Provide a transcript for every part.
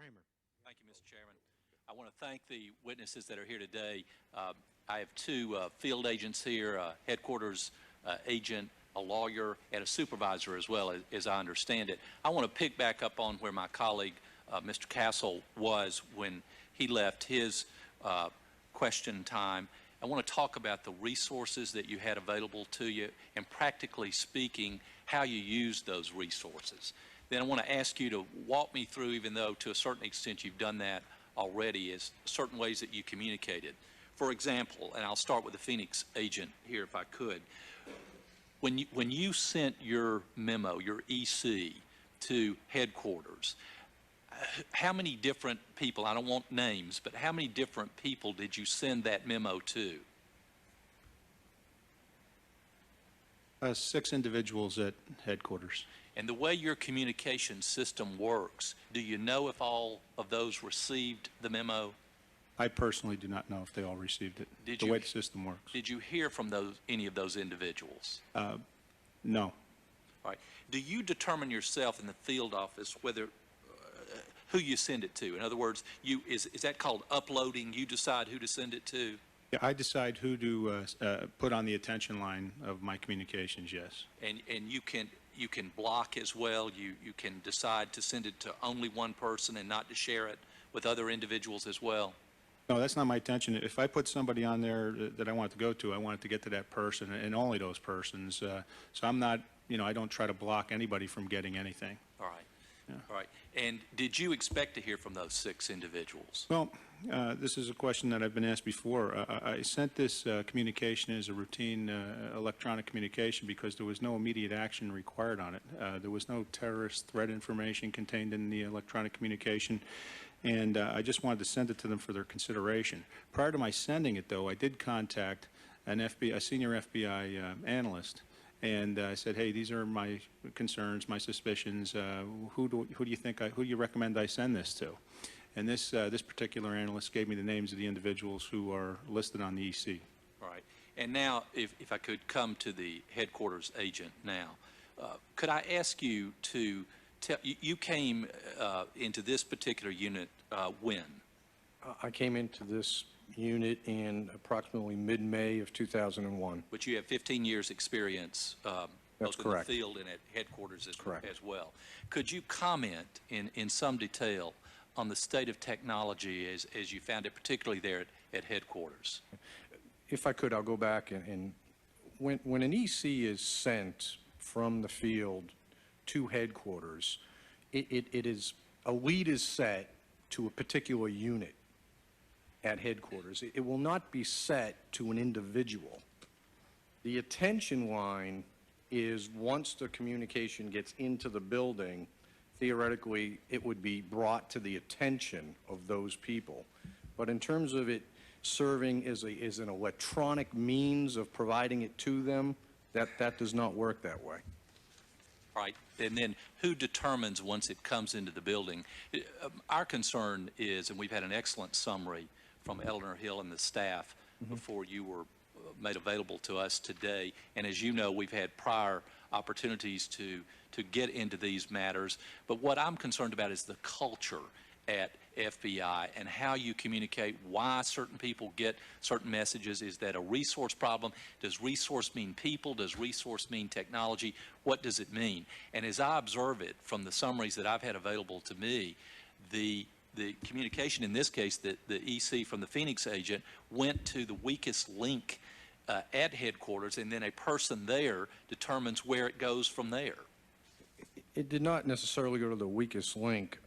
Cramer. Thank you, Mr. Chairman. I want to thank the witnesses that are here today. I have two field agents here, a headquarters agent, a lawyer, and a supervisor as well, as I understand it. I want to pick back up on where my colleague, Mr. Castle, was when he left his question time. I want to talk about the resources that you had available to you and, practically speaking, how you used those resources. Then I want to ask you to walk me through, even though to a certain extent you've done that already, is certain ways that you communicated. For example, and I'll start with the Phoenix agent here if I could, when you sent your memo, your EC, to headquarters, how many different people, I don't want names, but how many different people did you send that memo to? 6 individuals at headquarters. And the way your communication system works, do you know if all of those received the memo? I personally do not know if they all received it, the way the system works. Did you hear from any of those individuals? No. All right. Do you determine yourself in the field office whether who you send it to? In other words, is that called uploading? You decide who to send it to? Yeah, I decide who to put on the attention line of my communications, yes. And you can block as well. You can decide to send it to only one person and not to share it with other individuals as well. No, that's not my intention. If I put somebody on there that I want it to go to, I want it to get to that person and only those persons. So I'm not, I don't try to block anybody from getting anything. All right. Yeah. All right. And did you expect to hear from those 6 individuals? Well, this is a question that I've been asked before. I sent this communication as a routine electronic communication because there was no immediate action required on it. There was no terrorist threat information contained in the electronic communication, and I just wanted to send it to them for their consideration. Prior to my sending it, though, I did contact a senior FBI analyst, and I said, hey, these are my concerns, my suspicions. Who do you recommend I send this to? And this particular analyst gave me the names of the individuals who are listed on the EC. All right. And now, if I could come to the headquarters agent now, could I ask you to tell, you came into this particular unit when? I came into this unit in approximately mid-May of 2001. But you have 15 years experience both in the field and at headquarters as well. Could you comment in some detail on the state of technology as you found it, particularly there at headquarters? If I could, I'll go back and when an EC is sent from the field to headquarters, a lead is set to a particular unit at headquarters. It will not be set to an individual. The attention line is once the communication gets into the building, theoretically it would be brought to the attention of those people. But in terms of it serving as an electronic means of providing it to them, that does not work that way. Right. And then who determines once it comes into the building? Our concern is, and we've had an excellent summary from Eleanor Hill and the staff before you were made available to us today. And as you know, we've had prior opportunities to get into these matters. But what I'm concerned about is the culture at FBI and how you communicate, why certain people get certain messages. Is that a resource problem? Does resource mean people? Does resource mean technology? What does it mean? And as I observe it from the summaries that I've had available to me, the communication in this case, the EC from the Phoenix agent went to the weakest link at headquarters, and then a person there determines where it goes from there. It did not necessarily go to the weakest link.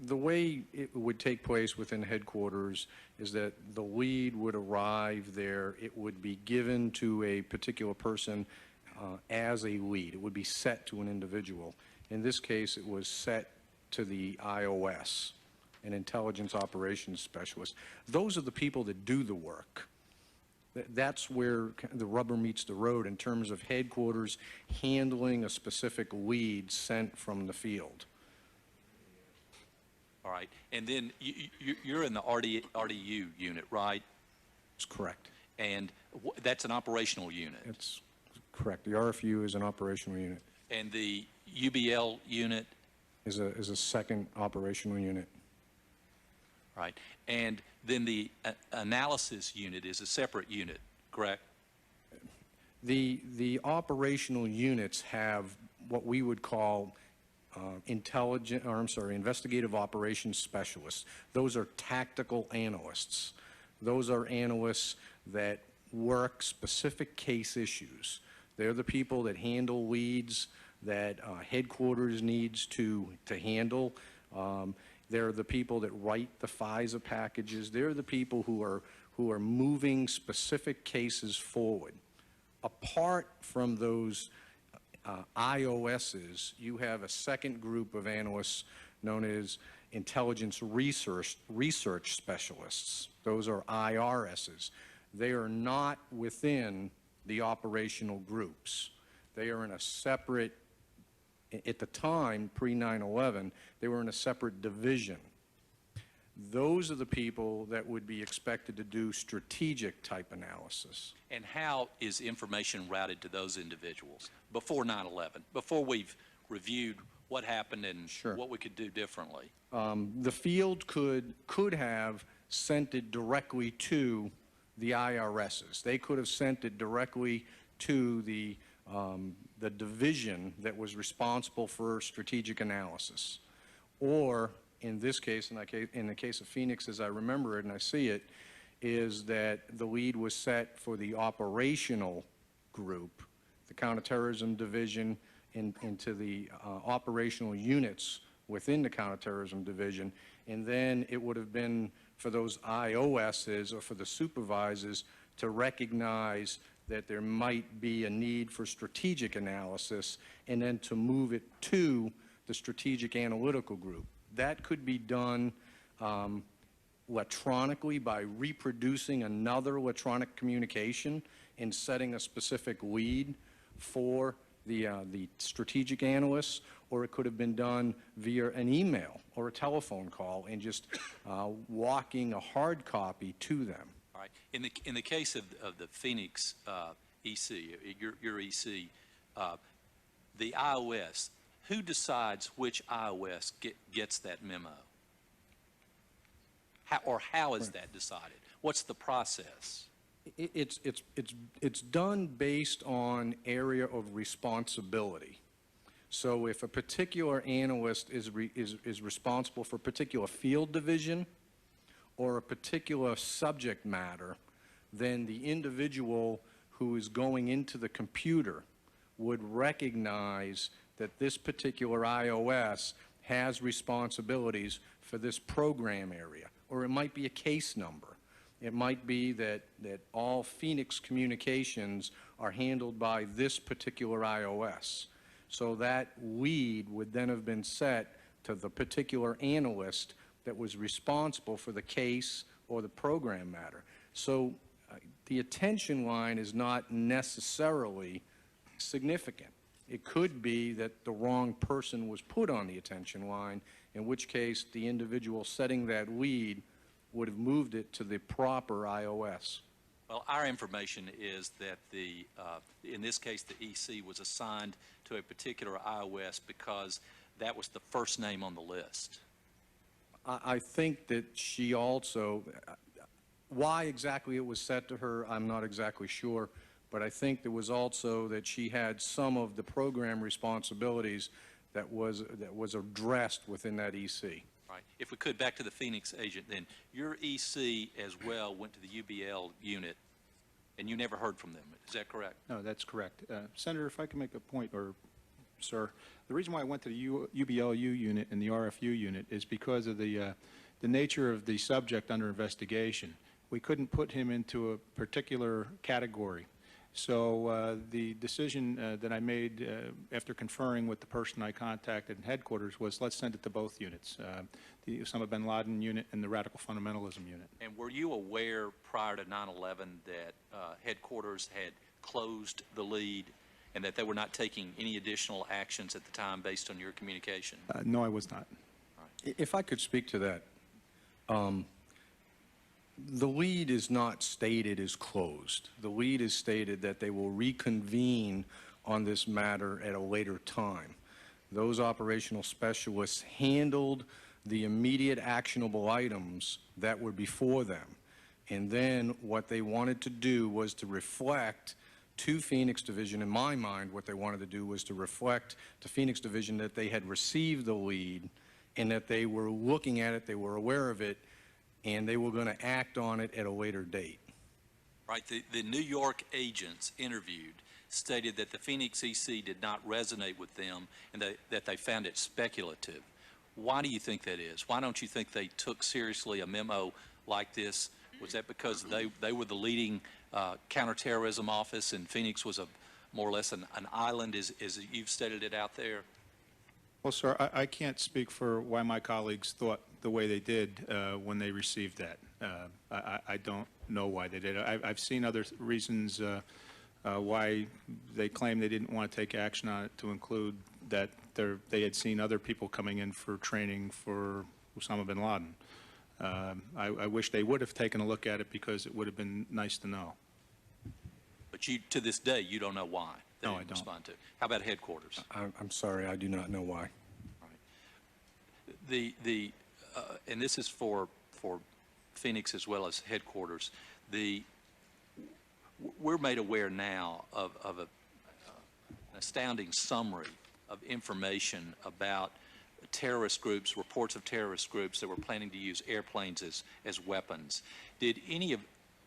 The way it would take place within headquarters is that the lead would arrive there. It would be given to a particular person as a lead. It would be set to an individual. In this case, it was set to the IOS, an intelligence operations specialist. Those are the people that do the work. That's where the rubber meets the road in terms of headquarters handling a specific lead sent from the field. All right. And then you're in the RDU unit, right? That's correct. And that's an operational unit. That's correct. The RFU is an operational unit. And the UBL unit is a second operational unit. Right. And then the analysis unit is a separate unit, correct? The operational units have what we would call investigative operations specialists. Those are tactical analysts. Those are analysts that work specific case issues. They're the people that handle leads that headquarters needs to handle. They're the people that write the FISA packages. They're the people who are moving specific cases forward. Apart from those IOSs, you have a second group of analysts known as intelligence research specialists. Those are IRSs. They are not within the operational groups. They are in a separate, at the time, pre-9/11, they were in a separate division. Those are the people that would be expected to do strategic type analysis. And how is information routed to those individuals before 9/11, before we've reviewed what happened and Sure. what we could do differently? The field could have sent it directly to the IRSs. They could have sent it directly to the division that was responsible for strategic analysis. Or, in this case, in the case of Phoenix, as I remember it and I see it, is that the lead was set for the operational group, the counterterrorism division, into the operational units within the counterterrorism division, and then it would have been for those IOSs or for the supervisors to recognize that there might be a need for strategic analysis, and then to move it to the strategic analytical group. That could be done electronically by reproducing another electronic communication and setting a specific lead for the strategic analysts, or it could have been done via an email or a telephone call and just walking a hard copy to them. All right. In the case of the Phoenix EC, your EC, the iOS, who decides which iOS gets that memo? How is that decided? What's the process? It's done based on area of responsibility. So if a particular analyst is responsible for a particular field division or a particular subject matter, then the individual who is going into the computer would recognize that this particular iOS has responsibilities for this program area, or it might be a case number. It might be that all Phoenix communications are handled by this particular iOS. So that lead would then have been set to the particular analyst that was responsible for the case or the program matter. So the attention line is not necessarily significant. It could be that the wrong person was put on the attention line, in which case the individual setting that lead would have moved it to the proper iOS. Well, our information is that in this case, the EC was assigned to a particular iOS because that was the first name on the list. I think that she also, why exactly it was set to her, I'm not exactly sure, but I think there was also that she had some of the program responsibilities that was addressed within that EC. Right. If we could, back to the Phoenix agent then. Your EC as well went to the UBL unit, and you never heard from them. Is that correct? No, that's correct. Senator, if I can make a point, or sir, the reason why I went to the UBLU unit and the RFU unit is because of the nature of the subject under investigation. We couldn't put him into a particular category. So the decision that I made after conferring with the person I contacted in headquarters was, let's send it to both units, the Osama bin Laden unit and the radical fundamentalism unit. And were you aware prior to 9/11 that headquarters had closed the lead and that they were not taking any additional actions at the time based on your communication? No, I was not. If I could speak to that. The lead is not stated as closed. The lead is stated that they will reconvene on this matter at a later time. those operational specialists handled the immediate actionable items that were before them. And then what they wanted to do was to reflect to Phoenix Division, in my mind, what they wanted to do was to reflect to Phoenix Division that they had received the lead and that they were looking at it, they were aware of it, and they were going to act on it at a later date. Right, the New York agents interviewed stated that the Phoenix EC did not resonate with them and that they found it speculative. Why do you think that is? Why don't you think they took seriously a memo like this? Was that because they were the leading counterterrorism office and Phoenix was more or less an island, as you've stated it out there? Well, sir, I can't speak for why my colleagues thought the way they did when they received that. I don't know why they did it. I've seen other reasons why they claim they didn't want to take action on it, to include that they had seen other people coming in for training for Osama bin Laden. I wish they would have taken a look at it because it would have been nice to know. But you, to this day, you don't know why they No, I didn't don't. respond to it. How about headquarters? I'm sorry, I do not know why. And this is for Phoenix as well as headquarters. We're made aware now of an astounding summary of information about terrorist groups, reports of terrorist groups that were planning to use airplanes as weapons.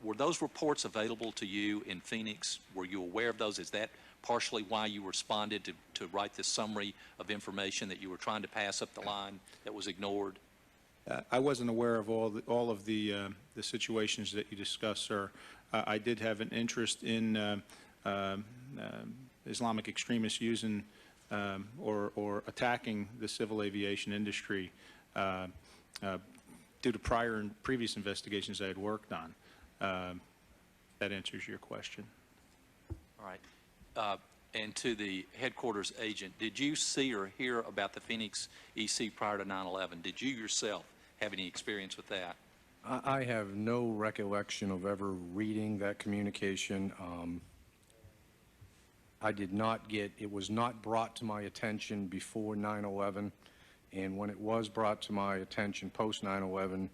Were those reports available to you in Phoenix? Were you aware of those? Is that partially why you responded to write this summary of information that you were trying to pass up the line that was ignored? I wasn't aware of all of the situations that you discussed, sir. I did have an interest in Islamic extremists using or attacking the civil aviation industry due to prior and previous investigations I had worked on. That answers your question. All right. And to the headquarters agent, did you see or hear about the Phoenix EC prior to 9/11? Did you yourself have any experience with that? I have no recollection of ever reading that communication. I did not get, it was not brought to my attention before 9/11, and when it was brought to my attention post 9/11,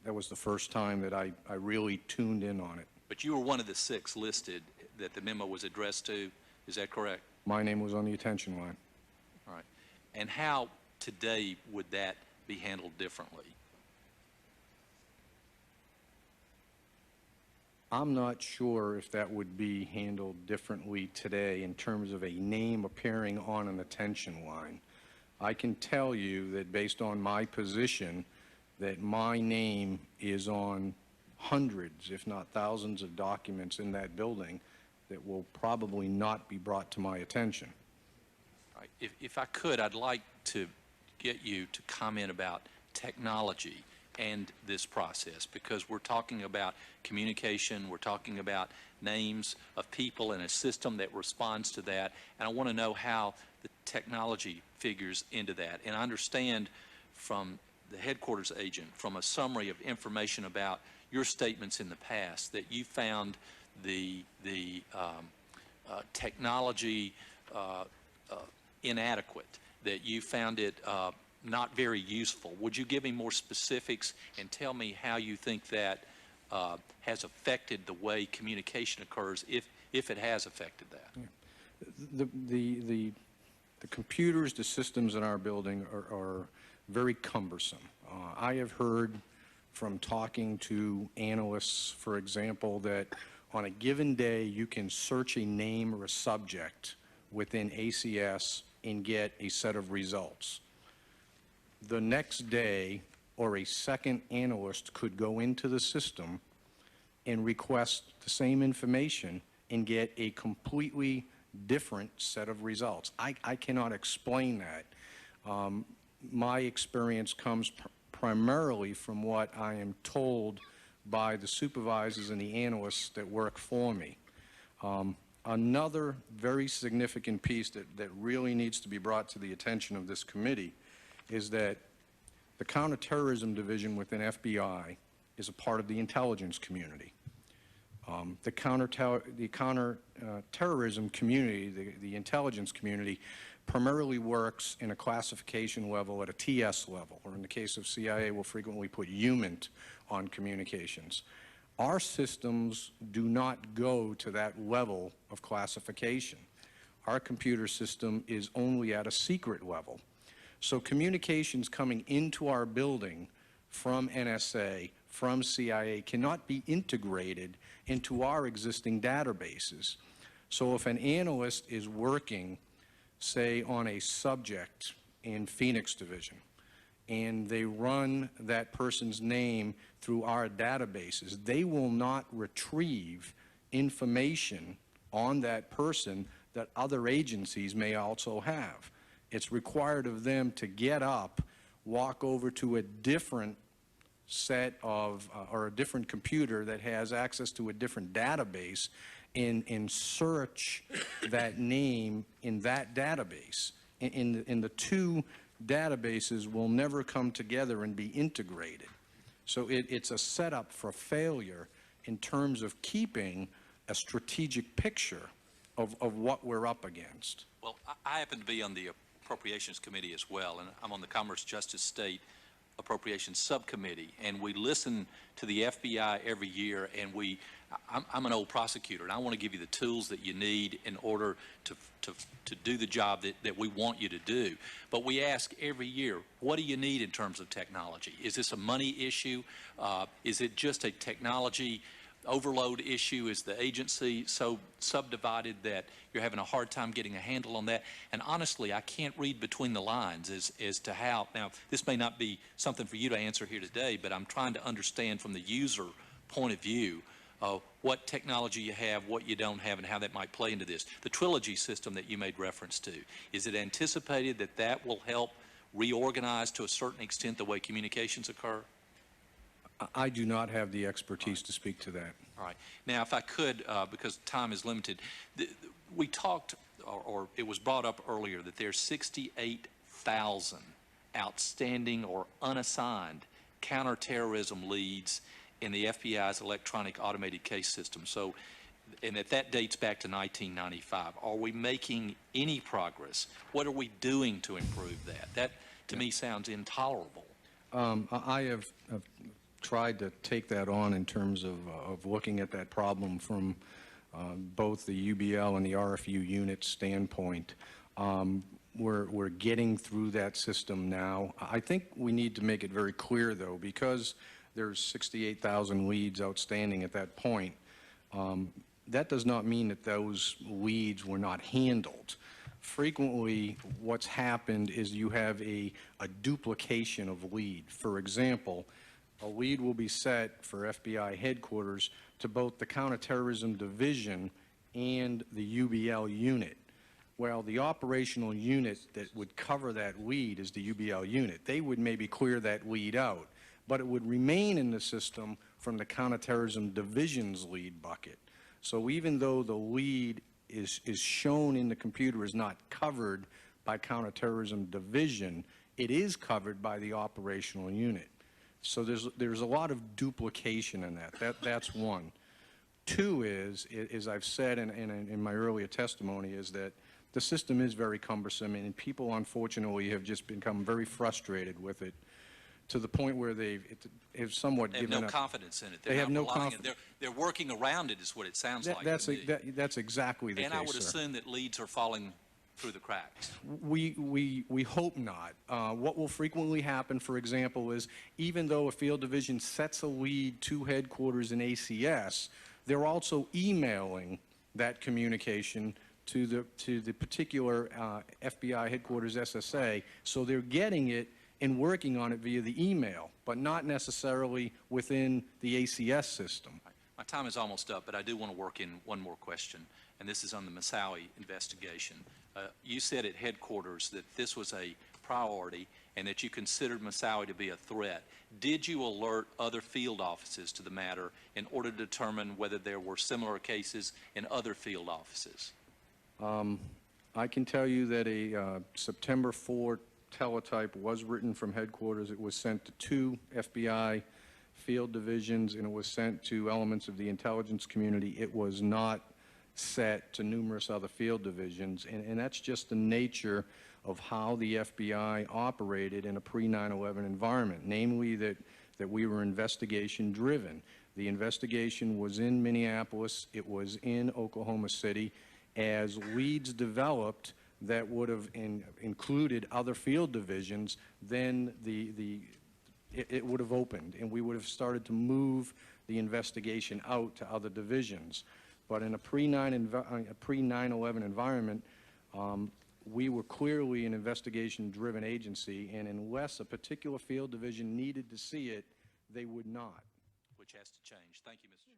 that was the first time that I really tuned in on it. But you were one of the 6 listed that the memo was addressed to, is that correct? My name was on the attention line. All right. And how today would that be handled differently? I'm not sure if that would be handled differently today in terms of a name appearing on an attention line. I can tell you that based on my position, that my name is on hundreds, if not thousands, of documents in that building that will probably not be brought to my attention. All right. If I could, I'd like to get you to comment about technology and this process, because we're talking about communication, we're talking about names of people and a system that responds to that, and I want to know how the technology figures into that. And I understand from the headquarters agent, from a summary of information about your statements in the past, that you found the technology inadequate, that you found it not very useful. Would you give me more specifics and tell me how you think that has affected the way communication occurs, if it has affected that? The computers, the systems in our building are very cumbersome. I have heard from talking to analysts, for example, that on a given day you can search a name or a subject within ACS and get a set of results. The next day, or a second analyst could go into the system and request the same information and get a completely different set of results. I cannot explain that. My experience comes primarily from what I am told by the supervisors and the analysts that work for me. Another very significant piece that really needs to be brought to the attention of this committee is that the counterterrorism division within FBI is a part of the intelligence community. The counterterrorism community, the intelligence community, primarily works in a classification level at a TS level, or in the case of CIA, we'll frequently put UMINT on communications. Our systems do not go to that level of classification. Our computer system is only at a secret level. So communications coming into our building from NSA, from CIA, cannot be integrated into our existing databases. So if an analyst is working, say, on a subject in Phoenix Division, and they run that person's name through our databases, they will not retrieve information on that person that other agencies may also have. It's required of them to get up, walk over to a different set of, or a different computer that has access to a different database, and search that name in that database. In the two databases will never come together and be integrated. So it's a setup for failure in terms of keeping a strategic picture of what we're up against. Well, I happen to be on the Appropriations Committee as well, and I'm on the Commerce Justice State Appropriations Subcommittee, and we listen to the FBI every year, and I'm an old prosecutor, and I want to give you the tools that you need in order to do the job that we want you to do. But we ask every year, what do you need in terms of technology? Is this a money issue? Is it just a technology overload issue? Is the agency so subdivided that you're having a hard time getting a handle on that? And honestly, I can't read between the lines as to how. Now, this may not be something for you to answer here today, but I'm trying to understand from the user point of view what technology you have, what you don't have, and how that might play into this. The trilogy system that you made reference to, is it anticipated that that will help reorganize to a certain extent the way communications occur? I do not have the expertise to speak to that. All right. Now, if I could, because time is limited, we talked, or it was brought up earlier, that there's 68,000 outstanding or unassigned counterterrorism leads in the FBI's electronic automated case system. So, and that dates back to 1995. Are we making any progress? What are we doing to improve that? That, to me, sounds intolerable. I have tried to take that on in terms of looking at that problem from both the UBL and the RFU unit standpoint. We're getting through that system now. I think we need to make it very clear, though, because there's 68,000 leads outstanding at that point. That does not mean that those leads were not handled. Frequently, what's happened is you have a duplication of lead. For example, a lead will be set for FBI headquarters to both the Counterterrorism Division and the UBL unit. Well, the operational unit that would cover that lead is the UBL unit. They would maybe clear that lead out, but it would remain in the system from the Counterterrorism Division's lead bucket. So even though the lead is shown in the computer is not covered by Counterterrorism Division, it is covered by the operational unit. So there's a lot of duplication in that. That's one. Two is, as I've said in my earlier testimony, is that the system is very cumbersome, and people, unfortunately, have just become very frustrated with it to the point where they've somewhat given up. They have no confidence in it. They have no confidence. They're working around it is what it sounds like. That's exactly the case, And I would sir. assume that leads are falling through the cracks. We hope not. What will frequently happen, for example, is even though a field division sets a lead to headquarters in ACS, they're also emailing that communication to the particular FBI headquarters SSA, so they're getting it and working on it via the email, but not necessarily within the ACS system. My time is almost up, but I do want to work in one more question, and this is on the Moussaoui investigation. You said at headquarters that this was a priority and that you considered Moussaoui to be a threat. Did you alert other field offices to the matter in order to determine whether there were similar cases in other field offices? I can tell you that a September 4 teletype was written from headquarters. It was sent to 2 FBI field divisions, and it was sent to elements of the intelligence community. It was not set to numerous other field divisions, and that's just the nature of how the FBI operated in a pre-9/11 environment, namely that we were investigation-driven. The investigation was in Minneapolis, it was in Oklahoma City. As leads developed that would have included other field divisions, then it would have opened, and we would have started to move the investigation out to other divisions. But in a pre-9/11 environment, we were clearly an investigation-driven agency, and unless a particular field division needed to see it, they would not. Which has to change. Thank you, Mr. Chairman.